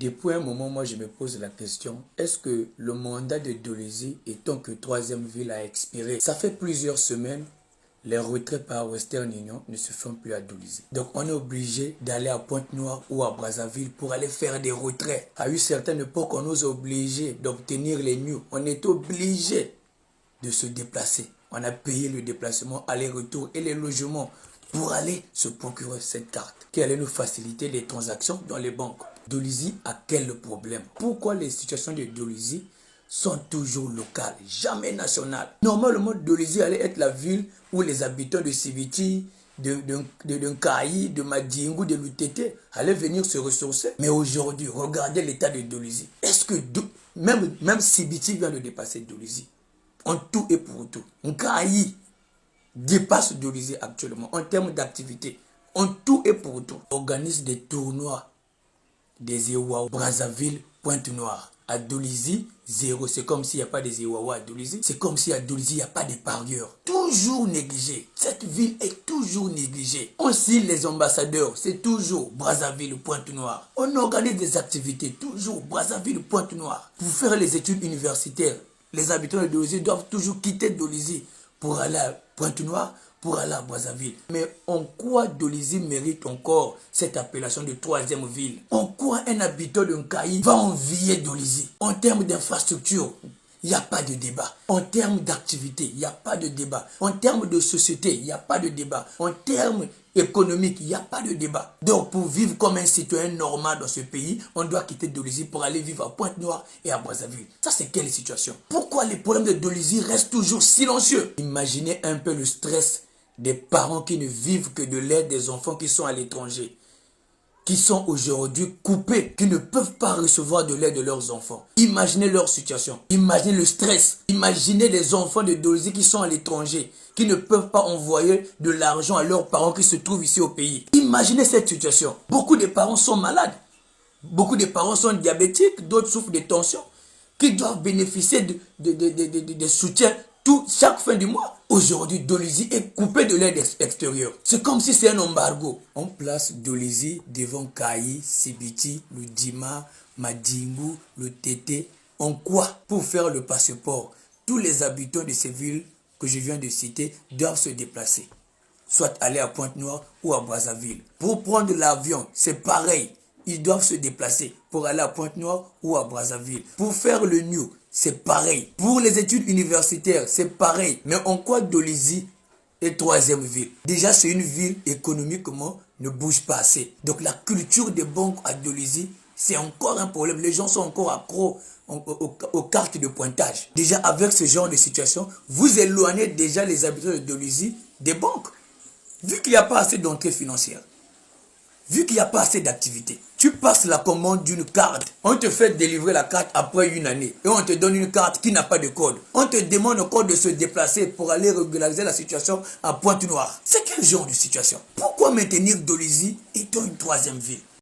Depuis un moment, moi, je me pose la question, est-ce que le mandat de Dolisie, étant que troisième ville, a expiré? Ça fait plusieurs semaines, les retraits par Western Union ne se font plus à Dolisie. Donc, on est obligé d'aller à Pointe-Noire ou à Brazzaville pour aller faire des retraits. À une certaine époque, on nous a obligés d'obtenir les news. On est obligé de se déplacer. On a payé le déplacement, aller-retour et les logements pour aller se procurer cette carte qui allait nous faciliter les transactions dans les banques. Dolisie a quel problème? Pourquoi les situations de Dolisie sont toujours locales, jamais nationales? Normalement, Dolisie allait être la ville où les habitants de Sibiti, de Nkayi, de Madingu, de Lutete allaient venir se ressourcer. Mais aujourd'hui, regardez l'état de Dolisie. Est-ce que même Sibiti vient de dépasser Dolisie? En tout et pour tout. Nkayi dépasse Dolisie actuellement en termes d'activité. En tout et pour tout. Organise des tournois des Iwawa, Brazzaville, Pointe-Noire. À Dolisie, zéro. C'est comme s'il n'y a pas des Iwawa à Dolisie. C'est comme si à Dolisie, il n'y a pas de parieurs. Toujours négligé. Cette ville est toujours négligée. On signe les ambassadeurs. C'est toujours Brazzaville, Pointe-Noire. On organise des activités. Toujours Brazzaville, Pointe-Noire. Pour faire les études universitaires, les habitants de Dolisie doivent toujours quitter Dolisie pour aller à Pointe-Noire, pour aller à Brazzaville. Mais en quoi Dolisie mérite encore cette appellation de troisième ville? En quoi un habitant de Nkayi va envier Dolisie? En termes d'infrastructure, il n'y a pas de débat. En termes d'activité, il n'y a pas de débat. En termes de société, il n'y a pas de débat. En termes économiques, il n'y a pas de débat. Donc, pour vivre comme un citoyen normal dans ce pays, on doit quitter Dolisie pour aller vivre à Pointe-Noire et à Brazzaville. Ça, c'est quelle situation? Pourquoi les problèmes de Dolisie restent toujours silencieux? Imaginez un peu le stress des parents qui ne vivent que de l'aide des enfants qui sont à l'étranger, qui sont aujourd'hui coupés, qui ne peuvent pas recevoir de l'aide de leurs enfants. Imaginez leur situation. Imaginez le stress. Imaginez les enfants de Dolisie qui sont à l'étranger, qui ne peuvent pas envoyer de l'argent à leurs parents qui se trouvent ici au pays. Imaginez cette situation. Beaucoup de parents sont malades. Beaucoup de parents sont diabétiques, d'autres souffrent de tensions, qui doivent bénéficier de soutien chaque fin du mois. Aujourd'hui, Dolisie est coupé de l'aide extérieure. C'est comme si c'est un embargo. On place Dolisie devant Kayi, Sibiti, le Dima, Madingu, le Tété. En quoi? Pour faire le passeport, tous les habitants de ces villes que je viens de citer doivent se déplacer. Soit aller à Pointe-Noire ou à Brazzaville. Pour prendre l'avion, c'est pareil. Ils doivent se déplacer pour aller à Pointe-Noire ou à Brazzaville. Pour faire le new, c'est pareil. Pour les études universitaires, c'est pareil. Mais en quoi Dolisie est troisième ville? Déjà, c'est une ville économiquement ne bouge pas assez. Donc la culture des banques à Dolisie, c'est encore un problème. Les gens sont encore accros aux cartes de pointage. Déjà, avec ce genre de situation, vous éloignez déjà les habitants de Dolisie des banques. Vu qu'il n'y a pas assez d'entrée financière, vu qu'il n'y a pas assez d'activité, tu passes la commande d'une carte. On te fait délivrer la carte après une année. Et on te donne une carte qui n'a pas de code. On te demande encore de se déplacer pour aller régulariser la situation à Pointe-Noire. C'est quel genre de situation? Pourquoi maintenir Dolisie étant une troisième ville?